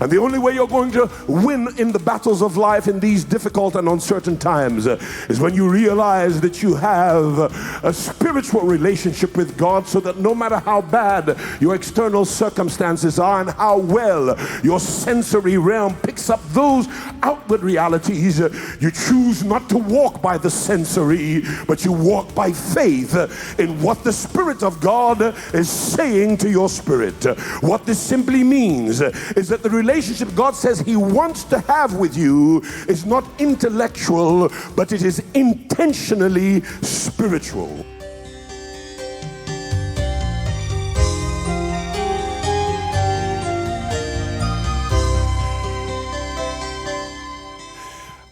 And the only way you're going to win in the battles of life in these difficult and uncertain times is when you realize that you have a spiritual relationship with God, so that no matter how bad your external circumstances are and how well your sensory realm picks up those outward realities, you choose not to walk by the sensory, but you walk by faith in what the Spirit of God is saying to your spirit. What this simply means is that the relationship God says He wants to have with you is not intellectual, but it is intentionally spiritual.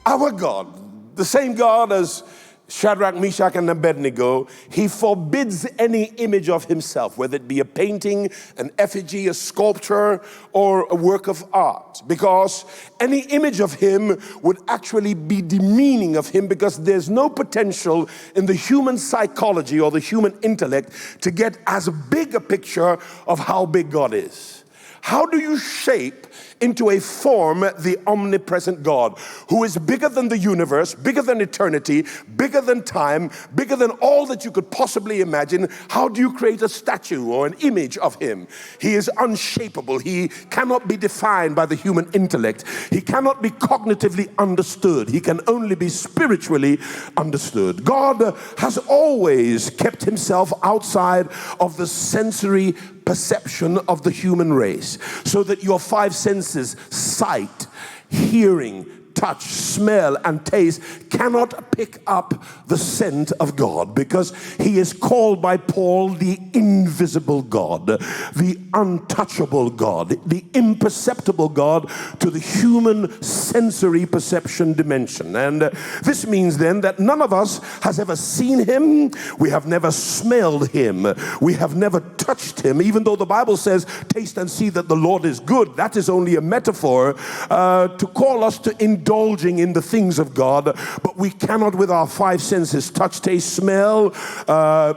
Our God, the same God as Shadrach, Meshach, and Abednego, He forbids any image of Himself, whether it be a painting, an effigy, a sculpture, or a work of art, because any image of Him would actually be demeaning of Him, because there's no potential in the human psychology or the human intellect to get as big a picture of how big God is. How do you shape into a form the omnipresent God, who is bigger than the universe, bigger than eternity, bigger than time, bigger than all that you could possibly imagine? How do you create a statue or an image of Him? He is unshapable. He cannot be defined by the human intellect. He cannot be cognitively understood. He can only be spiritually understood. God has always kept Himself outside of the sensory perception of the human race, so that your five senses, sight, hearing, touch, smell, and taste, cannot pick up the scent of God, because He is called by Paul the invisible God, the untouchable God, the imperceptible God to the human sensory perception dimension. And this means then that none of us has ever seen Him, we have never smelled Him, we have never touched Him, even though the Bible says, taste and see that the Lord is good. That is only a metaphor to call us to indulging in the things of God, but we cannot with our five senses, touch, taste, smell,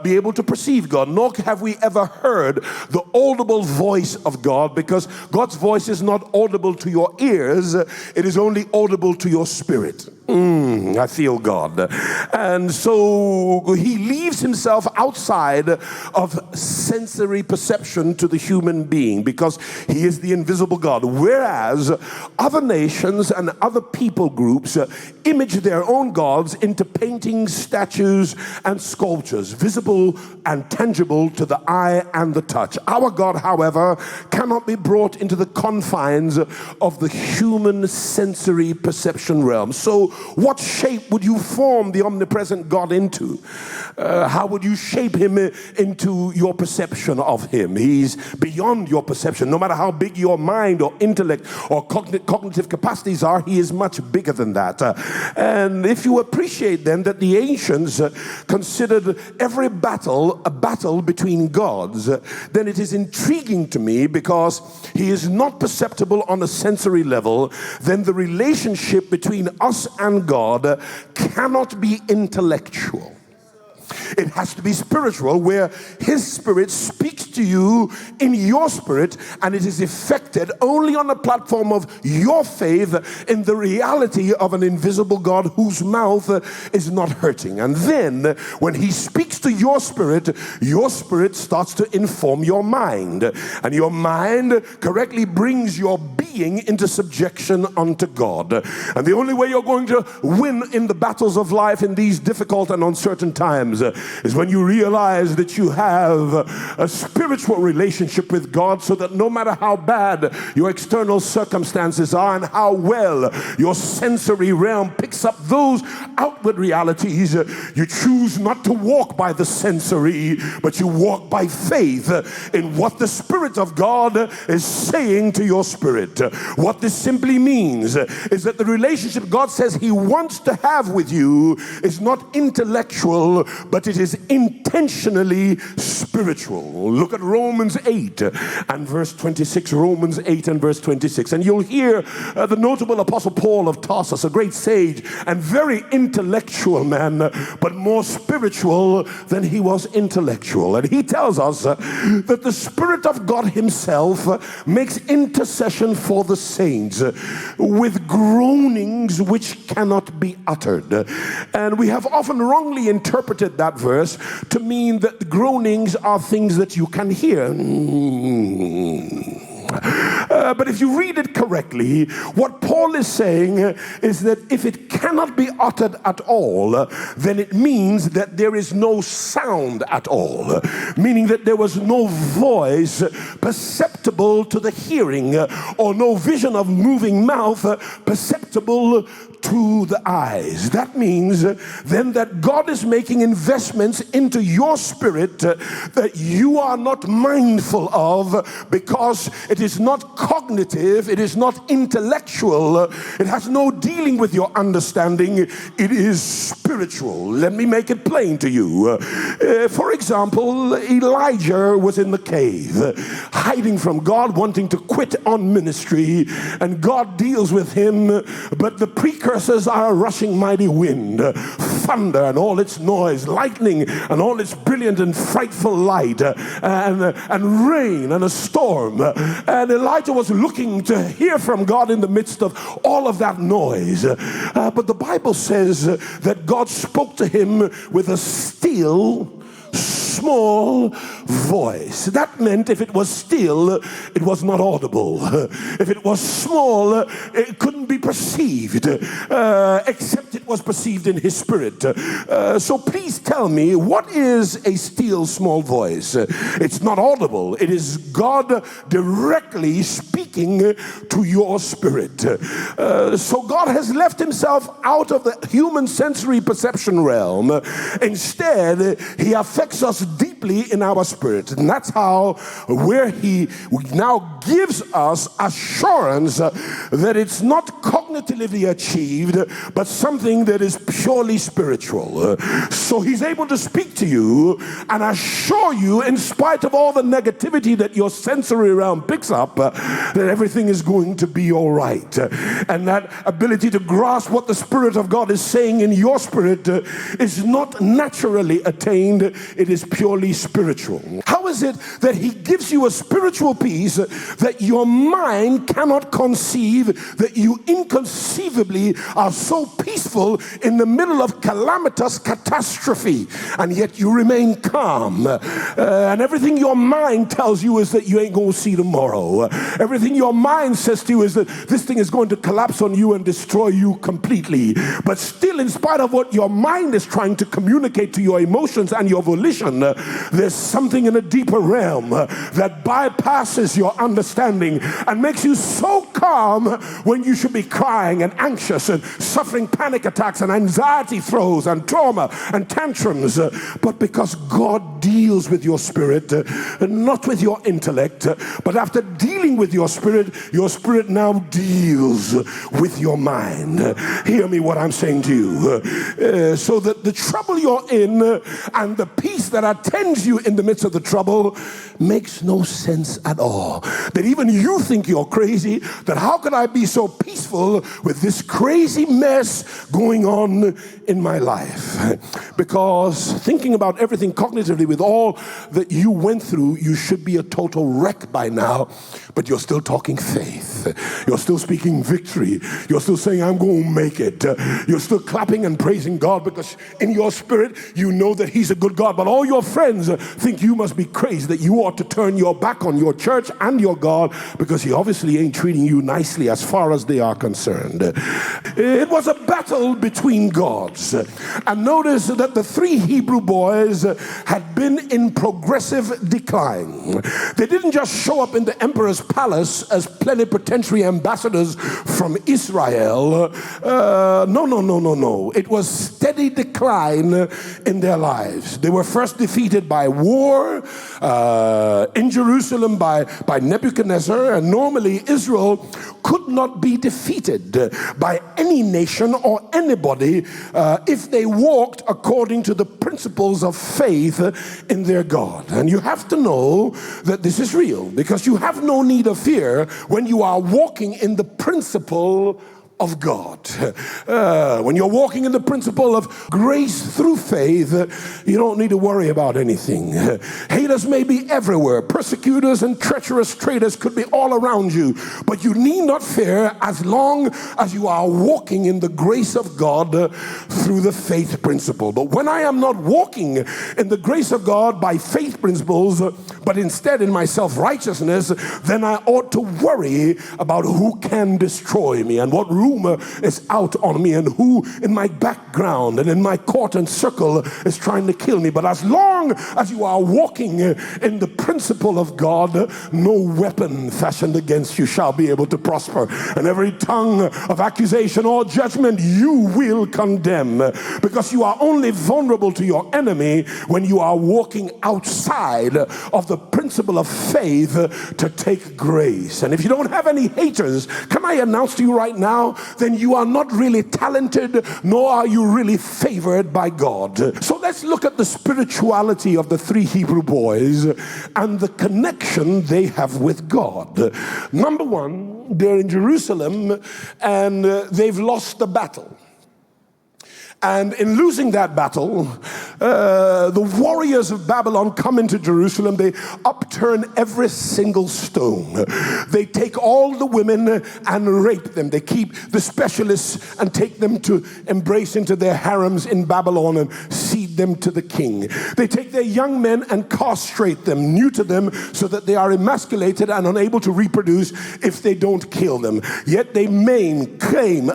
be able to perceive God, nor have we ever heard the audible voice of God, because God's voice is not audible to your ears, it is only audible to your spirit. I feel God. And so He leaves Himself outside of sensory perception to the human being, because He is the invisible God. Whereas other nations and other people groups image their own gods into paintings, statues, and sculptures, visible and tangible to the eye and the touch. Our God, however, cannot be brought into the confines of the human sensory perception realm. So what shape would you form the omnipresent God into? How would you shape Him into your perception of Him? He's beyond your perception. No matter how big your mind or intellect or cognitive capacities are, He is much bigger than that. And if you appreciate then that the ancients considered every battle a battle between gods, then it is intriguing to me, because He is not perceptible on a sensory level. Then the relationship between us and God cannot be intellectual. It has to be spiritual, where His Spirit speaks to you in your spirit, and it is effected only on the platform of your faith in the reality of an invisible God whose mouth is not hurting. And then when He speaks to your spirit starts to inform your mind, and your mind correctly brings your being into subjection unto God. And the only way you're going to win in the battles of life in these difficult and uncertain times is when you realize that you have a spiritual relationship with God, so that no matter how bad your external circumstances are and how well your sensory realm picks up those outward realities, you choose not to walk by the sensory, but you walk by faith in what the Spirit of God is saying to your spirit. What this simply means is that the relationship God says He wants to have with you is not intellectual, but but it is intentionally spiritual. Look at Romans 8 and verse 26. Romans 8 and verse 26. And you'll hear the notable Apostle Paul of Tarsus, a great sage and very intellectual man, but more spiritual than he was intellectual. And he tells us that the Spirit of God himself makes intercession for the saints with groanings which cannot be uttered. And we have often wrongly interpreted that verse to mean that groanings are things that you can hear. But if you read it correctly, what Paul is saying is that if it cannot be uttered at all, then it means that there is no sound at all, meaning that there was no voice perceptible to the hearing, or no vision of moving mouth perceptible to the eyes. That means then that God is making investments into your spirit that you are not mindful of, because it is not cognitive, it is not intellectual, it has no dealing with your understanding, it is spiritual. Let me make it plain to you. For example, Elijah was in the cave, hiding from God, wanting to quit on ministry, and God deals with him, but the precursors are a rushing mighty wind, thunder and all its noise, lightning and all its brilliant and frightful light, and rain and a storm. And Elijah was looking to hear from God in the midst of all of that noise. But the Bible says that God spoke to him with a still, small voice. That meant if it was still, it was not audible. If it was small, it couldn't be perceived, except it was perceived in his spirit. So please tell me, what is a still, small voice? It's not audible. It is God directly speaking to your spirit. So God has left himself out of the human sensory perception realm. Instead, he affects us deeply in our spirit. And that's how where he now gives us assurance that it's not cognitively achieved, but something that is purely spiritual. So he's able to speak to you and assure you, in spite of all the negativity that your sensory realm picks up, that everything is going to be all right. And that ability to grasp what the Spirit of God is saying in your spirit is not naturally attained, it is purely spiritual. How is it that he gives you a spiritual peace that your mind cannot conceive, that you inconceivably are so peaceful in the middle of calamitous catastrophe, and yet you remain calm? And everything your mind tells you is that you ain't going to see tomorrow. Everything your mind says to you is that this thing is going to collapse on you and destroy you completely. But still, in spite of what your mind is trying to communicate to your emotions and your volition, there's something in a deeper realm that bypasses your understanding and makes you so calm when you should be crying and anxious and suffering panic attacks and anxiety throes and trauma and tantrums. But because God deals with your spirit, not with your intellect, but after dealing with your spirit now deals with your mind. Hear me what I'm saying to you. So that the trouble you're in and the peace that attends you in the midst of the trouble makes no sense at all. That even you think you're crazy, that how could I be so peaceful with this crazy mess going on in my life? Because thinking about everything cognitively with all that you went through, you should be a total wreck by now, but you're still talking faith. You're still speaking victory. You're still saying, I'm going to make it. You're still clapping and praising God because in your spirit, you know that he's a good God. But all your friends think you must be crazy, that you ought to turn your back on your church and your God because he obviously ain't treating you nicely as far as they are concerned. It was a battle between gods. And notice that the three Hebrew boys had been in progressive decline. They didn't just show up in the emperor's palace as plenipotentiary ambassadors from Israel. No. It was steady decline in their lives. They were first defeated by war, in Jerusalem by Nebuchadnezzar, and normally Israel could not be defeated by any nation or anybody if they walked according to the principles of faith in their God. And you have to know that this is real, because you have no need of fear when you are walking in the principle of God. When you're walking in the principle of grace through faith, you don't need to worry about anything. Haters may be everywhere. Persecutors and treacherous traitors could be all around you, but you need not fear as long as you are walking in the grace of God through the faith principle. But when I am not walking in the grace of God by faith principles, but instead in my self-righteousness, then I ought to worry about who can destroy me and what rumor is out on me and who in my background and in my court and circle is trying to kill me. But as long as you are walking in the principle of God, no weapon fashioned against you shall be able to prosper, and every tongue of accusation or judgment you will condemn, because you are only vulnerable to your enemy when you are walking outside of the principle of faith to take grace. And if you don't have any haters, can I announce to you right now, then you are not really talented, nor are you really favored by God. So let's look at the spirituality of the three Hebrew boys and the connection they have with God. Number one, they're in Jerusalem and they've lost the battle. And in losing that battle, the warriors of Babylon come into Jerusalem. They upturn every single stone. They take all the women and rape them. They keep the specialists and take them to embrace into their harems in Babylon and cede them to the king. They take their young men and castrate them, neuter them, so that they are emasculated and unable to reproduce if they don't kill them. Yet they maim, claim,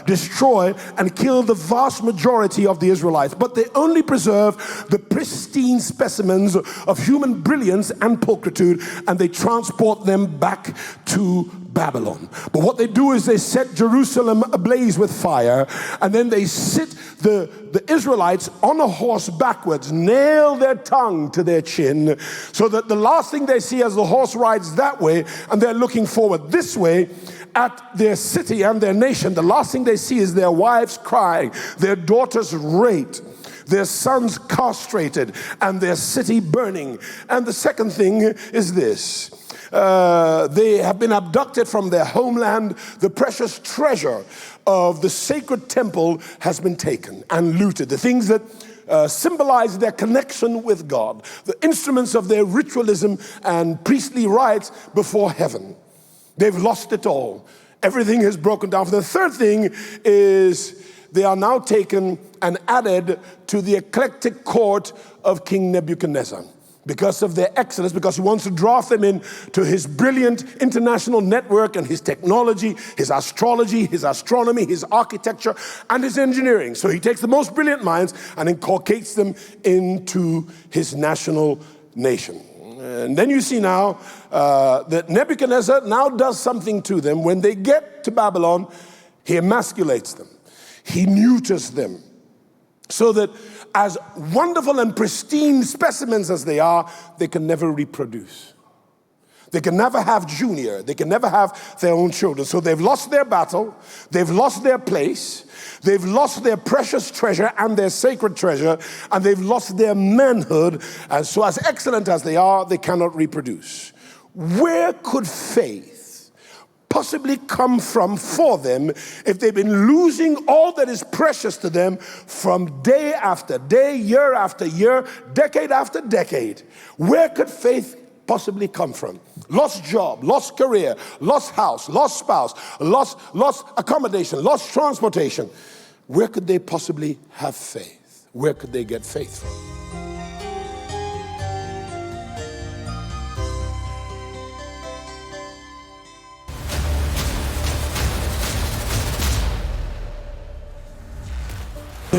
destroy, and kill the vast majority of the Israelites, but they only preserve the pristine specimens of human brilliance and pulchritude, and they transport them back to Babylon. But what they do is they set Jerusalem ablaze with fire, and then they sit the Israelites on a horse backwards, nail their tongue to their chin, so that the last thing they see as the horse rides that way and they're looking forward this way at their city and their nation, the last thing they see is their wives crying, their daughters raped, their sons castrated, and their city burning. And the second thing is this: they have been abducted from their homeland. The precious treasure of the sacred temple has been taken and looted. The things that symbolize their connection with God, the instruments of their ritualism and priestly rites before heaven. They've lost it all. Everything is broken down. The third thing is they are now taken and added to the eclectic court of King Nebuchadnezzar. Because of their excellence, because he wants to draw them into his brilliant international network and his technology, his astrology, his astronomy, his architecture, and his engineering. So he takes the most brilliant minds and inculcates them into his national nation. And then you see now that Nebuchadnezzar now does something to them. When they get to Babylon, he emasculates them. He neuters them, so that as wonderful and pristine specimens as they are, they can never reproduce. They can never have junior. They can never have their own children. So they've lost their battle. They've lost their place. They've lost their precious treasure and their sacred treasure. And they've lost their manhood. And so as excellent as they are, they cannot reproduce. Where could faith possibly come from for them if they've been losing all that is precious to them from day after day, year after year, decade after decade? Where could faith possibly come from? Lost job, lost career, lost house, lost spouse, lost accommodation, lost transportation. Where could they possibly have faith? Where could they get faith from?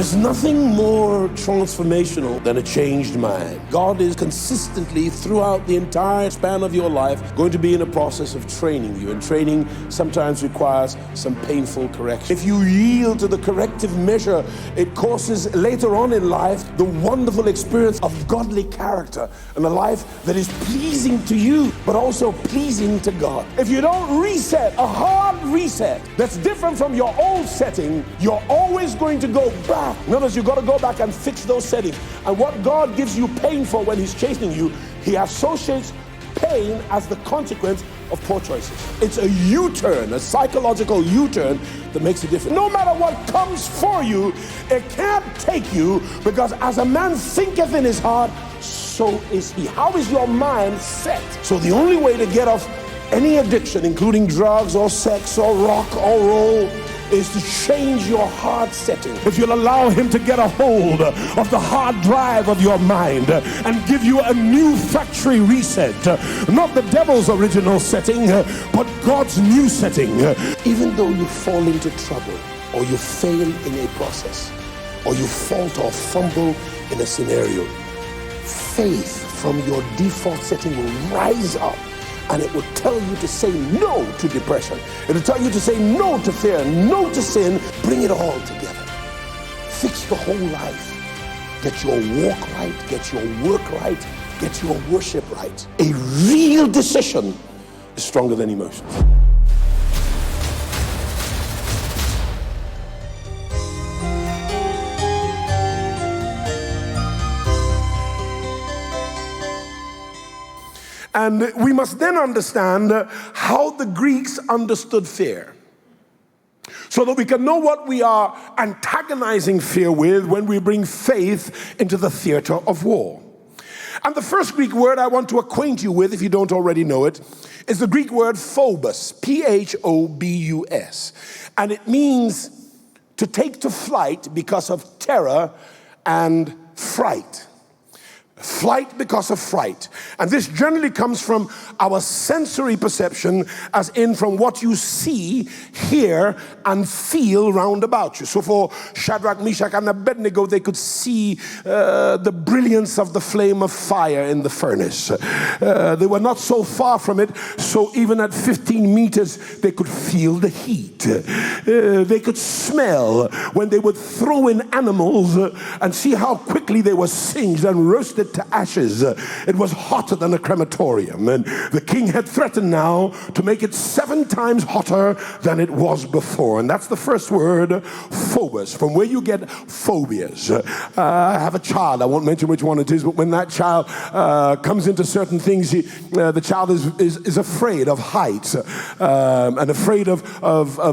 There's nothing more transformational than a changed mind. God is consistently, throughout the entire span of your life, going to be in a process of training you. And training sometimes requires some painful correction. If you yield to the corrective measure, it causes later on in life the wonderful experience of godly character and a life that is pleasing to you, but also pleasing to God. If you don't reset, a hard reset that's different from your old setting, you're always going to go back. Notice you got to go back and fix those settings. And what God gives you pain for when He's chastening you, He associates pain as the consequence of poor choices. It's a U-turn, a psychological U-turn that makes a difference. No matter what comes for you, it can't take you, because as a man thinketh in his heart, so is he. How is your mind set? So the only way to get off any addiction, including drugs or sex or rock or roll, is to change your heart setting. If you'll allow Him to get a hold of the hard drive of your mind and give you a new factory reset, not the devil's original setting, but God's new setting. Even though you fall into trouble, or you fail in a process, or you falter or fumble in a scenario, faith from your default setting will rise up. And it will tell you to say no to depression. It will tell you to say no to fear, no to sin. Bring it all together. Fix the whole life. Get your walk right, get your work right, get your worship right. A real decision is stronger than emotions. And we must then understand how the Greeks understood fear, so that we can know what we are antagonizing fear with when we bring faith into the theater of war. And the first Greek word I want to acquaint you with, if you don't already know it, is the Greek word phobos, P-H-O-B-U-S. And it means to take to flight because of terror and fright. Flight because of fright. And this generally comes from our sensory perception, as in from what you see, hear, and feel round about you. So for Shadrach, Meshach, and Abednego, they could see the brilliance of the flame of fire in the furnace. They were not so far from it, so even at 15 meters, they could feel the heat. They could smell when they would throw in animals and see how quickly they were singed and roasted to ashes. It was hotter than a crematorium, and the king had threatened now to make it 7 times hotter than it was before. And that's the first word, phobos, from where you get phobias. I have a child, I won't mention which one it is, but when that child comes into certain things, the child is afraid of heights and afraid of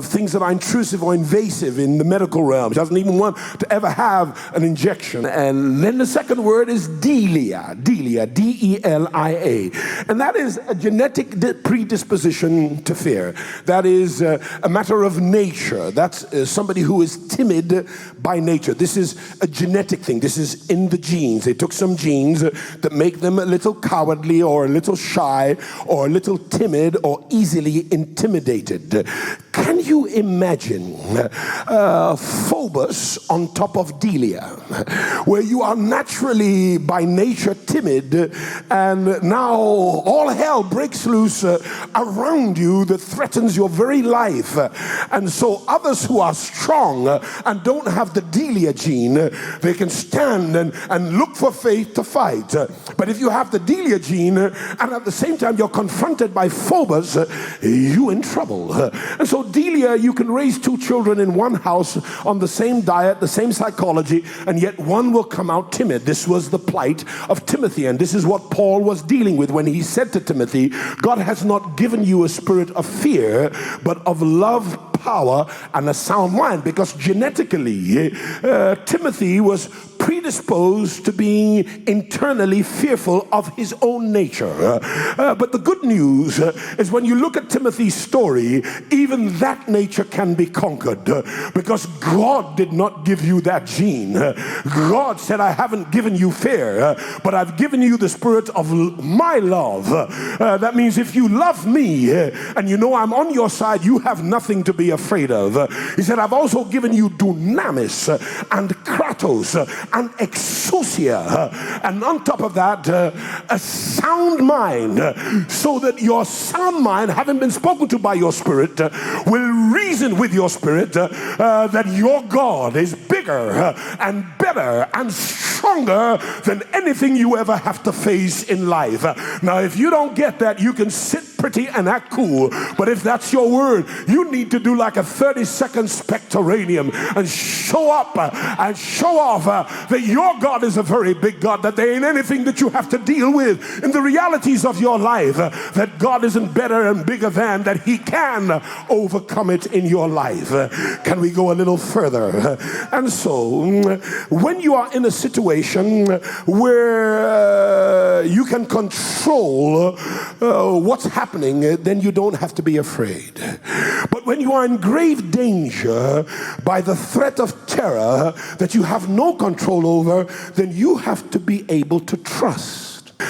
things that are intrusive or invasive in the medical realm. She doesn't even want to ever have an injection. And then the second word is delia, D-E-L-I-A. And that is a genetic predisposition to fear. That is a matter of nature. That's somebody who is timid by nature. This is a genetic thing. This is in the genes. They took some genes that make them a little cowardly or a little shy or a little timid or easily intimidated. Can you imagine phobos on top of delia, where you are naturally by nature timid, and now all hell breaks loose around you that threatens your very life. And so others who are strong and don't have the delia gene, they can stand and look for faith to fight. But if you have the delia gene and at the same time you're confronted by phobos, you're in trouble. And so delia, you can raise 2 children in one house on the same diet, the same psychology, and yet one will come out timid. This was the plight of Timothy, and this is what Paul was dealing with when he said to Timothy, God has not given you a spirit of fear, but of love, power, and a sound mind. Because genetically, Timothy was predisposed to being internally fearful of his own nature. But the good news is when you look at Timothy's story, even that nature can be conquered, because God did not give you that gene. God said, I haven't given you fear, but I've given you the spirit of my love. That means if you love me and you know I'm on your side, you have nothing to be afraid of. He said, I've also given you dunamis and kratos and exousia, and on top of that, a sound mind, so that your sound mind, having been spoken to by your spirit, will reason with your spirit that your God is bigger and better and stronger than anything you ever have to face in life. Now, if you don't get that, you can sit pretty and act cool, but if that's your word, you need to do like a 30-second spectroranium and show up and show off that your God is a very big God, that there ain't anything that you have to deal with in the realities of your life, that God isn't better and bigger than, that he can overcome it in your life. Can we go a little further? And so when you are in a situation where you can control what's happening, then you don't have to be afraid. But when you are in grave danger by the threat of terror that you have no control over, then you have to be able to trust.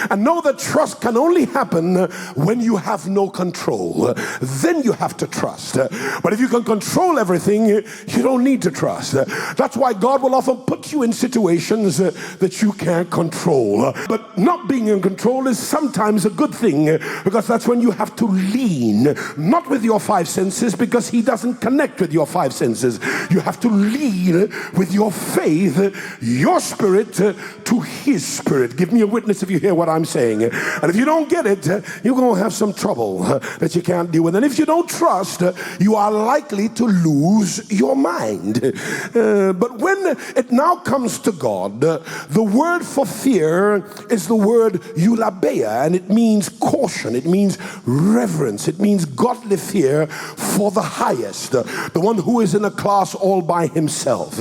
And know that trust can only happen when you have no control. Then you have to trust. But if you can control everything, you don't need to trust. That's why God will often put you in situations that you can't control. But not being in control is sometimes a good thing, because that's when you have to lean, not with your five senses, because he doesn't connect with your five senses. You have to lean with your faith, your spirit, to his spirit. Give me a witness if you hear what I'm saying. And if you don't get it, you're going to have some trouble that you can't deal with. And if you don't trust, you are likely to lose your mind. But when it now comes to God, the word for fear is the word eulabeia, and it means caution, it means reverence, it means godly fear for the highest, the one who is in a class all by himself.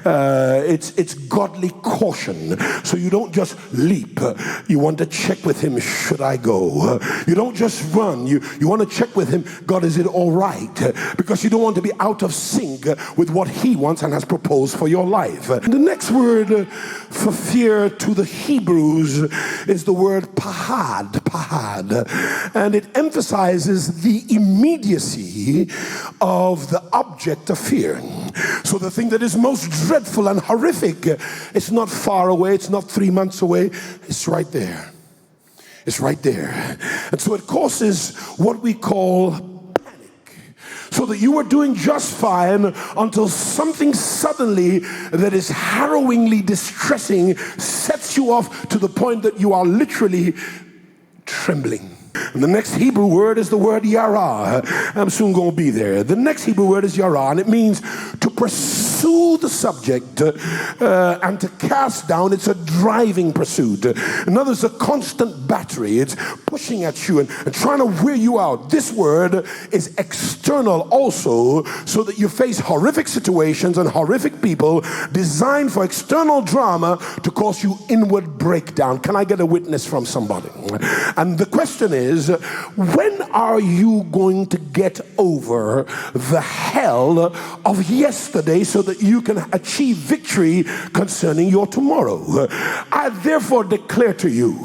It's godly caution. So you don't just leap. You want to check with him, should I go? You don't just run. You want to check with him, God, is it all right? Because you don't want to be out of sync with what he wants and has proposed for your life. The next word for fear to the Hebrews is the word pahad. And it emphasizes the immediacy of the object of fear. So the thing that is most dreadful and horrific, it's not far away, it's not 3 months away, it's right there. It's right there. And so it causes what we call panic. So that you are doing just fine until something suddenly that is harrowingly distressing sets you off to the point that you are literally trembling. And the next Hebrew word is the word yara. I'm soon going to be there. The next Hebrew word is yara, and it means to pursue the subject and to cast down. It's a driving pursuit. In other words, a constant battery. It's pushing at you and trying to wear you out. This word is external also, so that you face horrific situations and horrific people designed for external drama to cause you inward breakdown. Can I get a witness from somebody? And the question is, when are you going to get over the hell of yesterday so that you can achieve victory concerning your tomorrow? I therefore declare to you,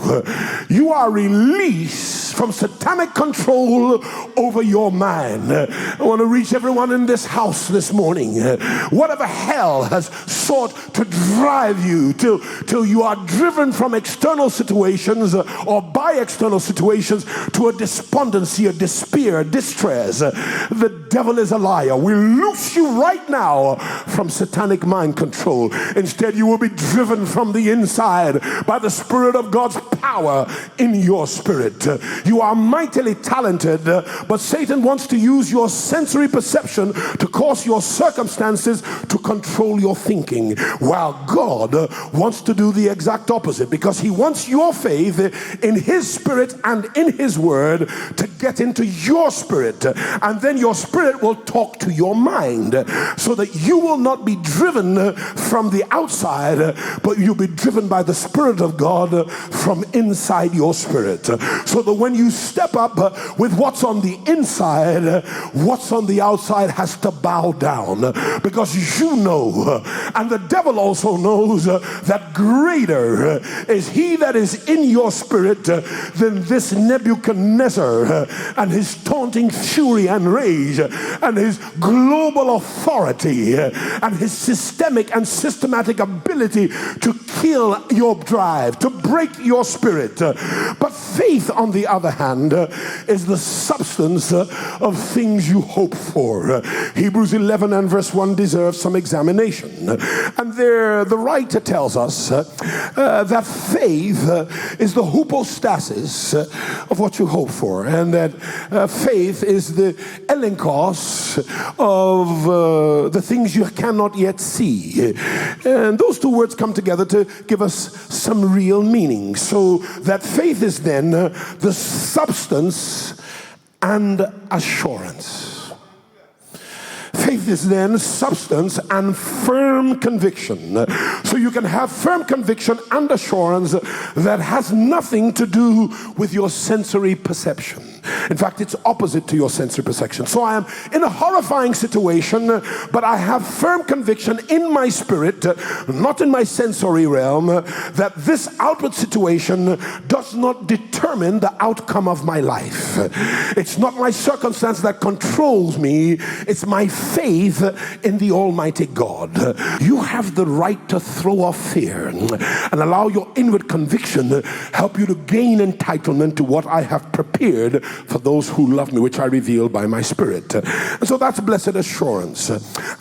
you are released from satanic control over your mind. I want to reach everyone in this house this morning. Whatever hell has sought to drive you till you are driven from external situations or by external situations to a despondency, a despair, distress, the devil is a liar. We loose you right now from satanic mind control. Instead, you will be driven from the inside by the Spirit of God's power in your spirit. You are mightily talented, but Satan wants to use your sensory perception to cause your circumstances to control your thinking, while God wants to do the exact opposite, because he wants your faith in his spirit and in his his word to get into your spirit, and then your spirit will talk to your mind, so that you will not be driven from the outside, but you'll be driven by the Spirit of God from inside your spirit, so that when you step up with what's on the inside, what's on the outside has to bow down, because you know, and the devil also knows, that greater is he that is in your spirit than this Nebuchadnezzar and his taunting fury and rage and his global authority and his systemic and systematic ability to kill your drive, to break your spirit. But faith, on the other hand, is the substance of things you hope for. Hebrews 11 and verse 1 deserves some examination. And there the writer tells us that faith is the hypostasis of what you hope for, and that faith is the elenkos of the things you cannot yet see. And those two words come together to give us some real meaning. So that faith is then the substance and assurance. Faith is then substance and firm conviction. So you can have firm conviction and assurance that has nothing to do with your sensory perception. In fact, it's opposite to your sensory perception. So I am in a horrifying situation, but I have firm conviction in my spirit, not in my sensory realm, that this outward situation does not determine the outcome of my life. It's not my circumstance that controls me. It's my faith in the Almighty God. You have the right to throw off fear and allow your inward conviction help you to gain entitlement to what I have prepared for those who love me, which I reveal by my spirit. And so that's blessed assurance.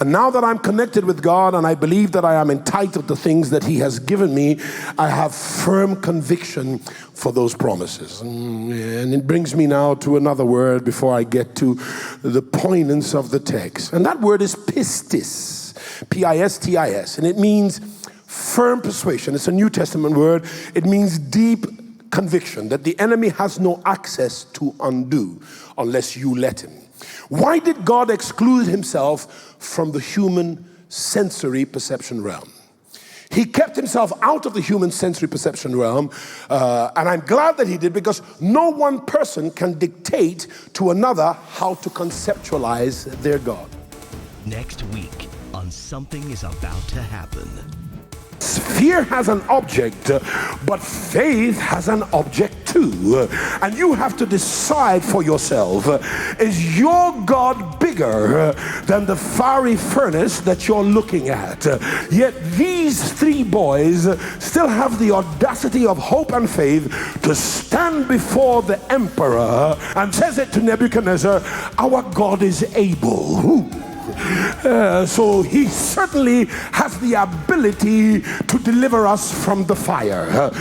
And now that I'm connected with God and I believe that I am entitled to things that he has given me, I have firm conviction for those promises. And it brings me now to another word before I get to the poignance of the text. And that word is pistis, P-I-S-T-I-S. And it means firm persuasion. It's a New Testament word. It means deep conviction that the enemy has no access to undo unless you let him. Why did God exclude himself from the human sensory perception realm? He kept himself out of the human sensory perception realm, and I'm glad that he did, because no one person can dictate to another how to conceptualize their God. Next week on Something is About to Happen. Fear has an object, but faith has an object too. And you have to decide for yourself, is your God bigger than the fiery furnace that you're looking at? Yet these three boys still have the audacity of hope and faith to stand before the emperor and says it to Nebuchadnezzar, our God is able. So he certainly has the ability to deliver us from the fire.